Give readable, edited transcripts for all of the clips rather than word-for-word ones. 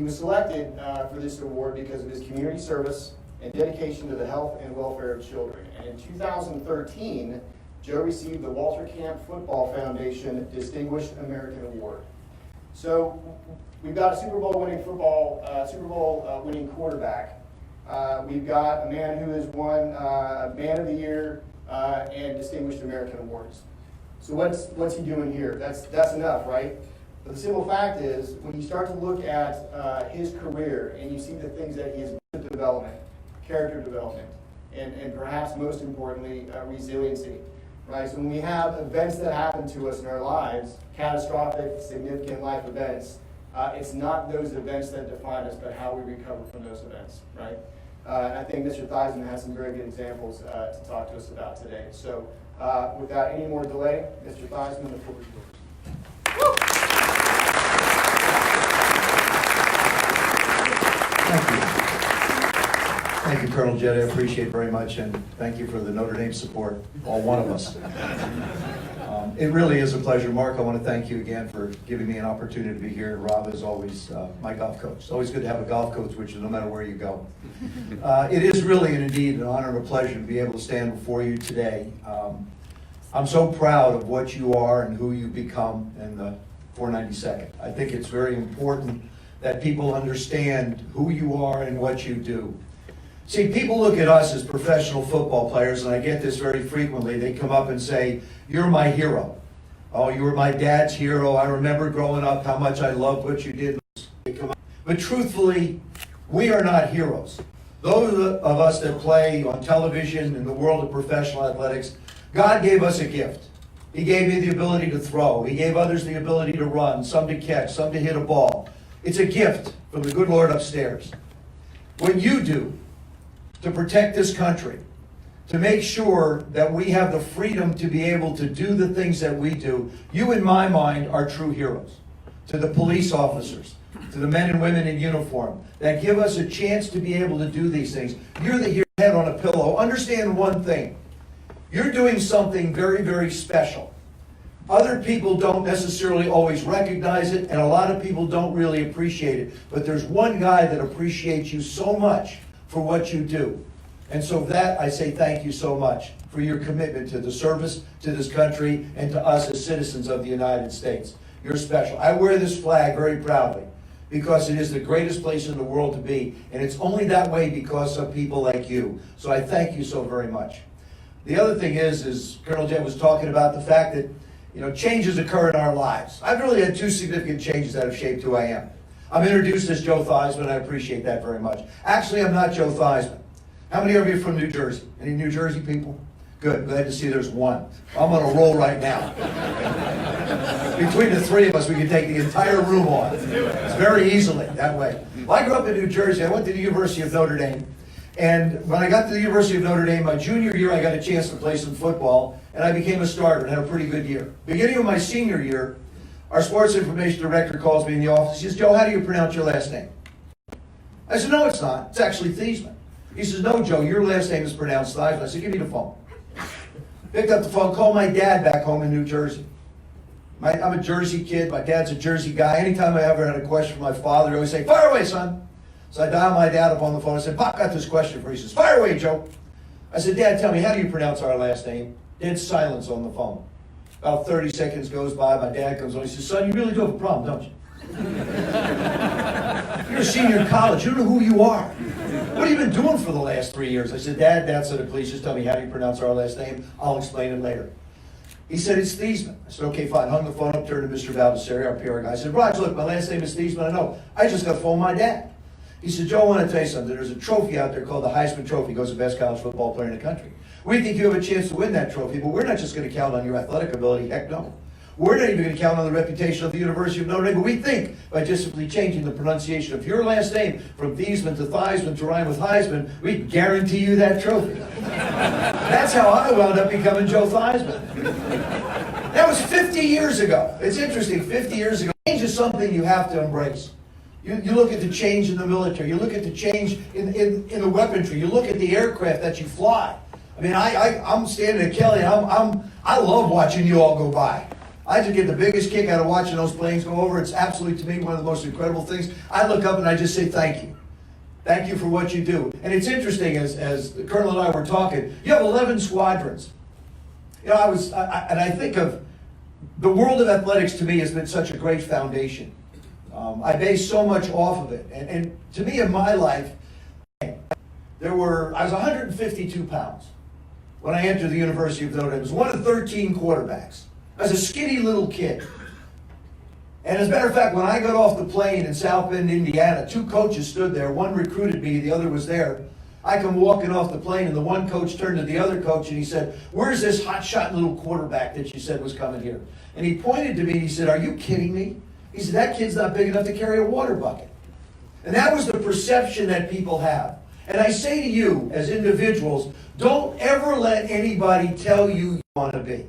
He was selected for this award because of his community service and dedication to the health and welfare of children. And in 2013, Joe received the Walter Camp Football Foundation Distinguished American Award. So we've got a Super Bowl winning quarterback. We've got a man who has won Man of the Year and Distinguished American Awards. So what's he doing here? That's enough, right? But the simple fact is, when you start to look at his career and you see the things that he has done, development, character development, and perhaps most importantly, resiliency. Right? So when we have events that happen to us in our lives, catastrophic, significant life events, it's not those events that define us, but how we recover from those events, right? And I think Mr. Theismann has some very good examples to talk to us about today. So without any more delay, Mr. Theismann, the floor is yours. Thank you. Thank you, Colonel Jett. I appreciate it very much, and thank you for the Notre Dame support, all one of us. It really is a pleasure. Mark, I want to thank you again for giving me an opportunity to be here. Rob is always my golf coach. It's always good to have a golf coach, which is no matter where you go. It is really and indeed an honor and a pleasure to be able to stand before you today. I'm so proud of what you are and who you've become in the 492nd. I think it's very important that people understand who you are and what you do. See, people look at us as professional football players, and I get this very frequently. They come up and say, "You're my hero. Oh, you were my dad's hero. I remember growing up how much I loved what you did." But truthfully, we are not heroes. Those of us that play on television in the world of professional athletics, God gave us a gift. He gave me the ability to throw. He gave others the ability to run, some to catch, some to hit a ball. It's a gift from the good Lord upstairs. What you do to protect this country, to make sure that we have the freedom to be able to do the things that we do, you, in my mind, are true heroes. To the police officers, to the men and women in uniform that give us a chance to be able to do these things. You're the hero head on a pillow. Understand one thing. You're doing something very, very special. Other people don't necessarily always recognize it, and a lot of people don't really appreciate it. But there's one guy that appreciates you so much for what you do. And so that, I say thank you so much for your commitment to the service, to this country, and to us as citizens of the United States. You're special. I wear this flag very proudly because it is the greatest place in the world to be. And it's only that way because of people like you. So I thank you so very much. The other thing is Colonel Jett was talking about the fact that, changes occur in our lives. I've really had two significant changes that have shaped who I am. I'm introduced as Joe Theismann, and I appreciate that very much. Actually, I'm not Joe Theismann. How many of you are from New Jersey? Any New Jersey people? Good. Glad to see there's one. I'm on a roll right now. Between the three of us, we can take the entire room on. It's very easily that way. Well, I grew up in New Jersey. I went to the University of Notre Dame. And when I got to the University of Notre Dame, my junior year, I got a chance to play some football, and I became a starter and had a pretty good year. Beginning of my senior year, our sports information director calls me in the office. He says, "Joe, how do you pronounce your last name?" I said, "No, it's not. It's actually Theismann." He says, "No, Joe, your last name is pronounced Theismann." I said, "Give me the phone." Picked up the phone, called my dad back home in New Jersey. I'm a Jersey kid. My dad's a Jersey guy. Anytime I ever had a question from my father, I always say, "Fire away, son." So I dialed my dad up on the phone. I said, "Pop, got this question for you." He says, "Fire away, Joe." I said, "Dad, tell me, how do you pronounce our last name?" Dead silence on the phone. About 30 seconds goes by. My dad comes on. He says, "Son, you really do have a problem, don't you? You're a senior in college. You don't know who you are. What have you been doing for the last 3 years?" I said, Dad, said, "Please just tell me, how do you pronounce our last name? I'll explain it later." He said, "It's Theismann." I said, "Okay, fine." Hung the phone up, turned to Mr. Baldessari, our PR guy. I said, "Raj, look, my last name is Theismann. I know. I just got a phone from my dad." He said, "Joe, I want to tell you something. There's a trophy out there called the Theismann Trophy. It goes to the best college football player in the country. We think you have a chance to win that trophy, but we're not just going to count on your athletic ability. Heck no. We're not even going to count on the reputation of the University of Notre Dame, but we think by just simply changing the pronunciation of your last name from Theismann to Theismann to rhyme with Heisman, we guarantee you that trophy." That's how I wound up becoming Joe Theismann. That was 50 years ago. It's interesting, 50 years ago. Change is something you have to embrace. You look at the change in the military. You look at the change in the weaponry. You look at the aircraft that you fly. I mean, I'm standing at Kelly, and I love watching you all go by. I just get the biggest kick out of watching those planes go over. It's absolutely, to me, one of the most incredible things. I look up and I just say thank you. Thank you for what you do. And it's interesting, as the Colonel and I were talking, you have 11 squadrons. You know, I think of the world of athletics, to me, has been such a great foundation. I base so much off of it. And to me, in my life, I was 152 pounds when I entered the University of Notre Dame. I was one of 13 quarterbacks. I was a skinny little kid. And as a matter of fact, when I got off the plane in South Bend, Indiana, 2 coaches stood there. One recruited me, the other was there. I come walking off the plane, and the one coach turned to the other coach, and he said, "Where's this hotshot little quarterback that you said was coming here?" And he pointed to me, and he said, "Are you kidding me?" He said, "That kid's not big enough to carry a water bucket." And that was the perception that people have. And I say to you, as individuals, don't ever let anybody tell you want to be.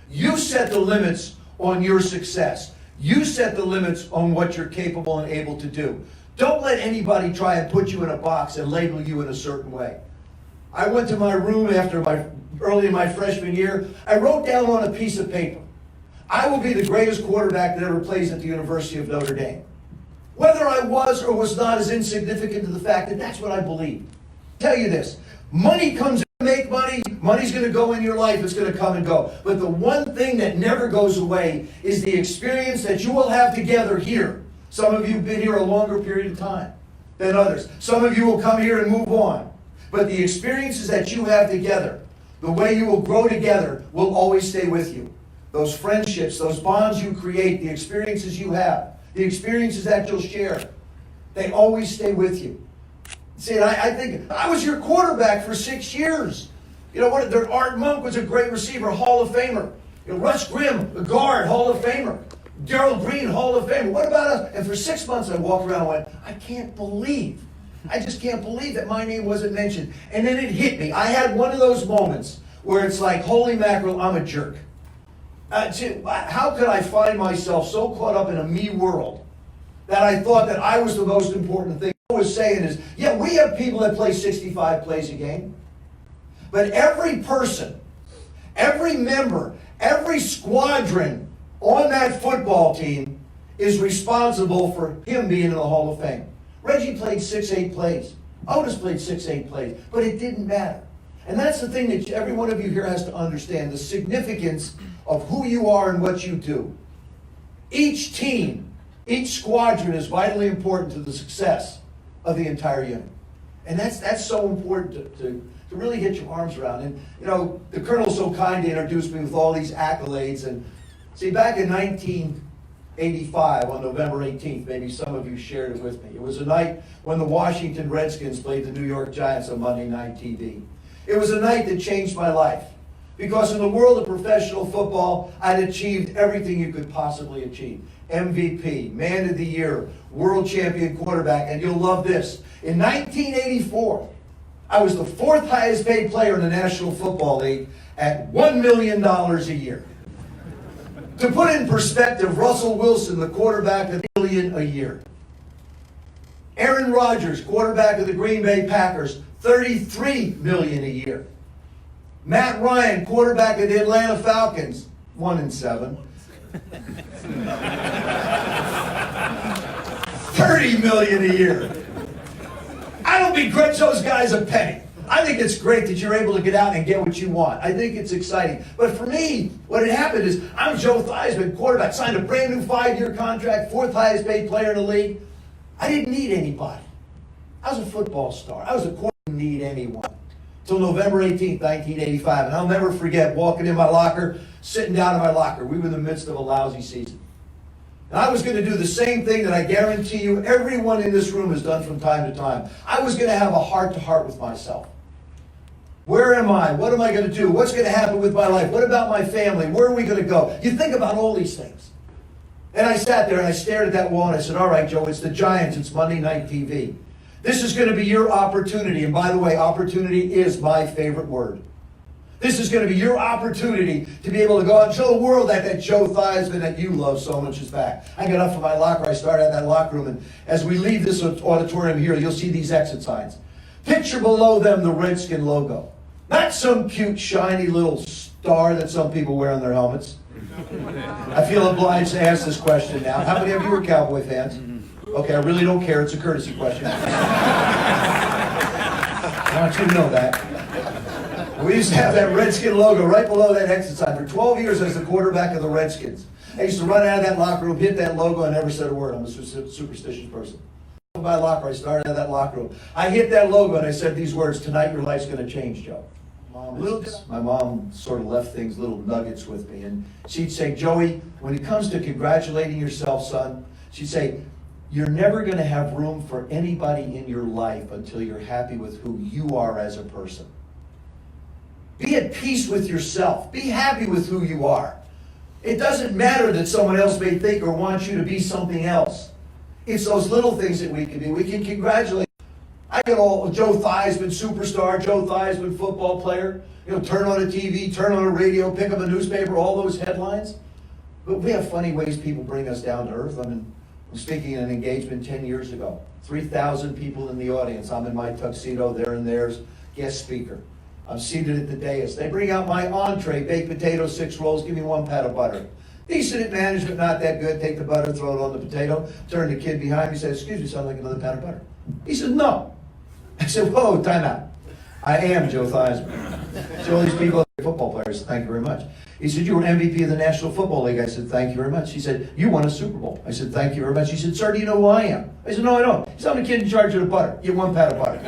You set the limits on your success. You set the limits on what you're capable and able to do. Don't let anybody try and put you in a box and label you in a certain way. I went to my room early in my freshman year. I wrote down on a piece of paper, I will be the greatest quarterback that ever plays at the University of Notre Dame. Whether I was or was not is insignificant to the fact that that's what I believe. I'll tell you this, money comes in, make money, money's going to go in your life, it's going to come and go. But the one thing that never goes away is the experience that you will have together here. Some of you have been here a longer period of time than others. Some of you will come here and move on. But the experiences that you have together, the way you will grow together, will always stay with you. Those friendships, those bonds you create, the experiences you have, the experiences that you'll share, they always stay with you. See, I think, I was your quarterback for 6 years. You know what? Art Monk was a great receiver, Hall of Famer. You know, Russ Grimm, a guard, Hall of Famer. Darrell Green, Hall of Famer. What about us? And for 6 months I walked around and went, I just can't believe that my name wasn't mentioned. And then it hit me. I had one of those moments where it's like, holy mackerel, I'm a jerk. How could I find myself so caught up in a me world that I thought that I was the most important thing? What I was saying is, yeah, we have people that play 65 plays a game. But every person, every member, every squadron on that football team is responsible for him being in the Hall of Fame. Reggie played 6-8 plays. Otis played 6-8 plays. But it didn't matter. And that's the thing that every one of you here has to understand, the significance of who you are and what you do. Each team, each squadron is vitally important to the success of the entire unit. And that's so important to really get your arms around. And, you know, the Colonel so kind to introduce me with all these accolades. And see, back in 1985, on November 18th, maybe some of you shared it with me. It was a night when the Washington Redskins played the New York Giants on Monday Night TV. It was a night that changed my life. Because in the world of professional football, I'd achieved everything you could possibly achieve. MVP, Man of the Year, World Champion quarterback, and you'll love this. In 1984, I was the 4th highest paid player in the National Football League at $1 million a year. To put it in perspective, Russell Wilson, the quarterback, of $1 million a year. Aaron Rodgers, quarterback of the Green Bay Packers, $33 million a year. Matt Ryan, quarterback of the Atlanta Falcons, 1-7. $30 million a year. I don't begrudge those guys a penny. I think it's great that you're able to get out and get what you want. I think it's exciting. But for me, what had happened is I'm Joe Theismann, quarterback, signed a brand new 5-year contract, 4th highest paid player in the league. I didn't need anybody. I was a football star. I was a quarterback. Didn't need anyone. Till November 18th, 1985. And I'll never forget walking in my locker, sitting down in my locker. We were in the midst of a lousy season. And I was going to do the same thing that I guarantee you everyone in this room has done from time to time. I was going to have a heart-to-heart with myself. Where am I? What am I going to do? What's going to happen with my life? What about my family? Where are we going to go? You think about all these things. And I sat there and I stared at that wall and I said, all right, Joe, it's the Giants. It's Monday Night TV. This is going to be your opportunity. And by the way, opportunity is my favorite word. This is going to be your opportunity to be able to go out and show the world that Joe Theismann that you love so much is back. I got up from my locker. I started at that locker room. And as we leave this auditorium here, you'll see these exit signs. Picture below them the Redskin logo. Not some cute, shiny little star that some people wear on their helmets. I feel obliged to ask this question now. How many of you are Cowboy fans? Okay, I really don't care. It's a courtesy question. I want you to know that. We used to have that Redskin logo right below that exit sign. For 12 years as the quarterback of the Redskins, I used to run out of that locker room, hit that logo, and never said a word. I'm a superstitious person. My locker, I started out of that locker room. I hit that logo and I said these words: "Tonight your life's going to change, Joe." My mom sort of left things, little nuggets with me, and she'd say, "Joey, when it comes to congratulating yourself, son," she'd say, "you're never going to have room for anybody in your life until you're happy with who you are as a person. Be at peace with yourself. Be happy with who you are. It doesn't matter that someone else may think or want you to be something else. It's those little things that we can do. We can congratulate." I get all Joe Theismann, superstar, Joe Theismann, football player. Turn on a TV, turn on a radio, pick up a newspaper, all those headlines. But we have funny ways people bring us down to earth. I'm speaking at an engagement 10 years ago. 3,000 people in the audience. I'm in my tuxedo, they're in theirs, guest speaker. I'm seated at the dais. They bring out my entree, baked potatoes, 6 rolls, give me 1 pat of butter. Decent at management, not that good. Take the butter, throw it on the potato. Turn to the kid behind me, says, "Excuse me, son, like another pat of butter." He said, "No." I said, "Whoa, time out. I am Joe Theismann." So all these people are football players. Thank you very much. He said, "You were MVP of the National Football League." I said, "Thank you very much." He said, "You won a Super Bowl." I said, "Thank you very much." He said, "Sir, do you know who I am?" I said, "No, I don't." He said, "I'm the kid in charge of the butter. Get 1 pat of butter."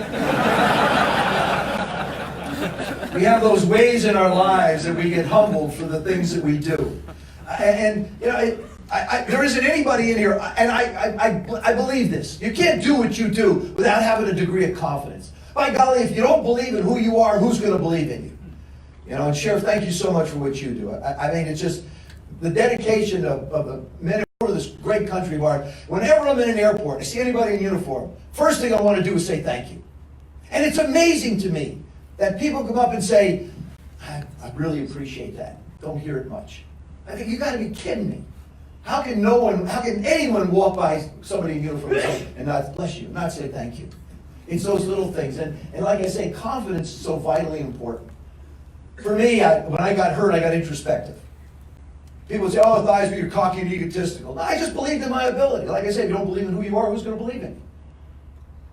We have those ways in our lives that we get humbled for the things that we do. And there isn't anybody in here, and I believe this. You can't do what you do without having a degree of confidence. By golly, if you don't believe in who you are, who's going to believe in you? And Sheriff, thank you so much for what you do. I mean, it's just the dedication of the men and women of this great country of ours. Whenever I'm in an airport, I see anybody in uniform, first thing I want to do is say thank you. And it's amazing to me that people come up and say, I really appreciate that. Don't hear it much. I think you got to be kidding me. How can anyone walk by somebody in uniform and not bless you, not say thank you? It's those little things. And like I say, confidence is so vitally important. For me, when I got hurt, I got introspective. People say, "Oh, Theismann, you're cocky and egotistical." No, I just believed in my ability. Like I said, if you don't believe in who you are, who's going to believe in you?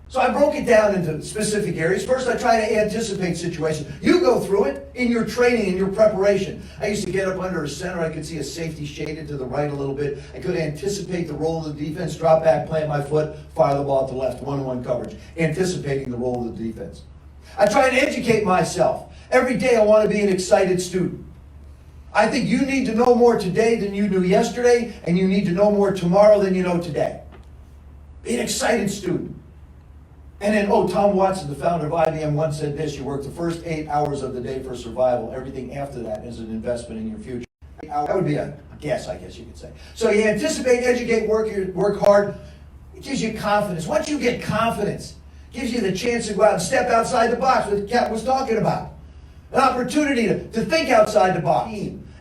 So I broke it down into specific areas. First, I try to anticipate situations. You go through it in your training, in your preparation. I used to get up under a center. I could see a safety shaded to the right a little bit. I could anticipate the role of the defense, drop back, plant my foot, fire the ball to the left, 1-on-1 coverage, anticipating the role of the defense. I try and educate myself. Every day I want to be an excited student. I think you need to know more today than you knew yesterday, and you need to know more tomorrow than you know today. Be an excited student. And then, Tom Watson, the founder of IBM, once said this: "You work the first 8 hours of the day for survival. Everything after that is an investment in your future." That would be a guess, I guess you could say. So you anticipate, educate, work hard. It gives you confidence. Once you get confidence, it gives you the chance to go out and step outside the box, what Kat was talking about. An opportunity to think outside the box.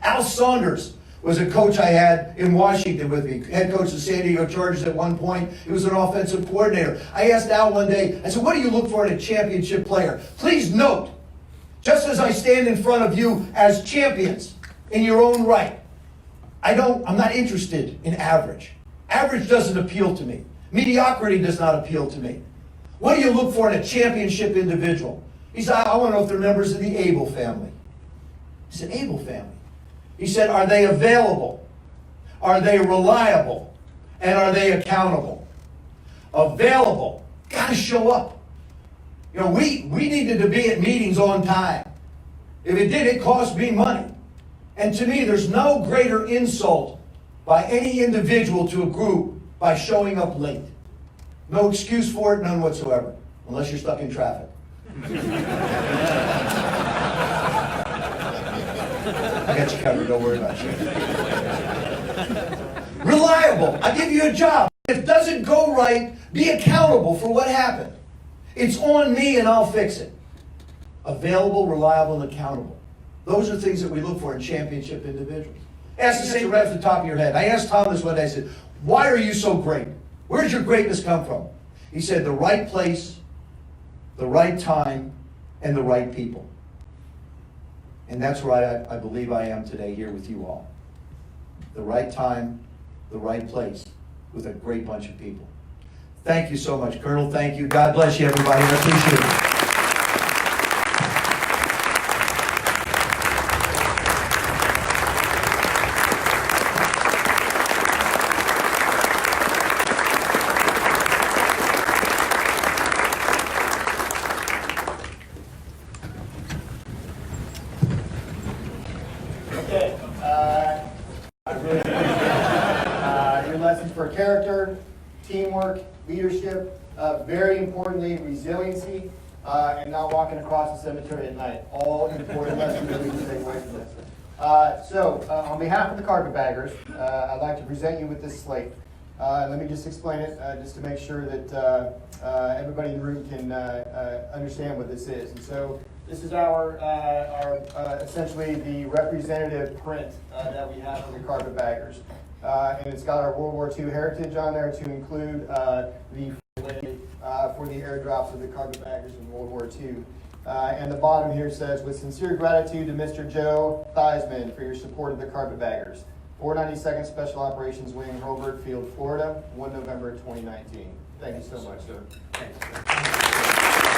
Al Saunders was a coach I had in Washington with me, head coach of the San Diego Chargers at one point. He was an offensive coordinator. I asked Al one day, I said, "What do you look for in a championship player? Please note, just as I stand in front of you as champions in your own right, I'm not interested in average. Average doesn't appeal to me. Mediocrity does not appeal to me. What do you look for in a championship individual?" He said, "I want to know if they're members of the Abel family." I said, "Abel family?" He said, "Are they available? Are they reliable? And are they accountable?" Available. Got to show up. We needed to be at meetings on time. If it did, it cost me money. And to me, there's no greater insult by any individual to a group by showing up late. No excuse for it, none whatsoever, unless you're stuck in traffic. I got you covered, don't worry about you. Reliable. I give you a job. If it doesn't go right, be accountable for what happened. It's on me and I'll fix it. Available, reliable, and accountable. Those are things that we look for in championship individuals. Ask the same right off the top of your head. I asked Tom this one day, I said, "Why are you so great? Where does your greatness come from?" He said, "The right place, the right time, and the right people." And that's where I believe I am today here with you all. the right time, the right place, with a great bunch of people. Thank you so much, Colonel. Thank you. God bless you, everybody. I appreciate it. Okay, I really appreciate your lessons for character, teamwork, leadership, very importantly, resiliency, and not walking across the cemetery at night. All important lessons that we can take away from this. On behalf of the Carpetbaggers, I'd like to present you with this slate. Let me just explain it, just to make sure that everybody in the room can understand what this is. And so, this is our essentially the representative print that we have for the Carpetbaggers. And it's got our World War II heritage on there to include for the airdrops of the Carpetbaggers in World War II. And the bottom here says, with sincere gratitude to Mr. Joe Theismann for your support of the Carpetbaggers. 492nd Special Operations Wing, Hobart Field, Florida, 1 November 2019. Thank you so much, sir. Thanks.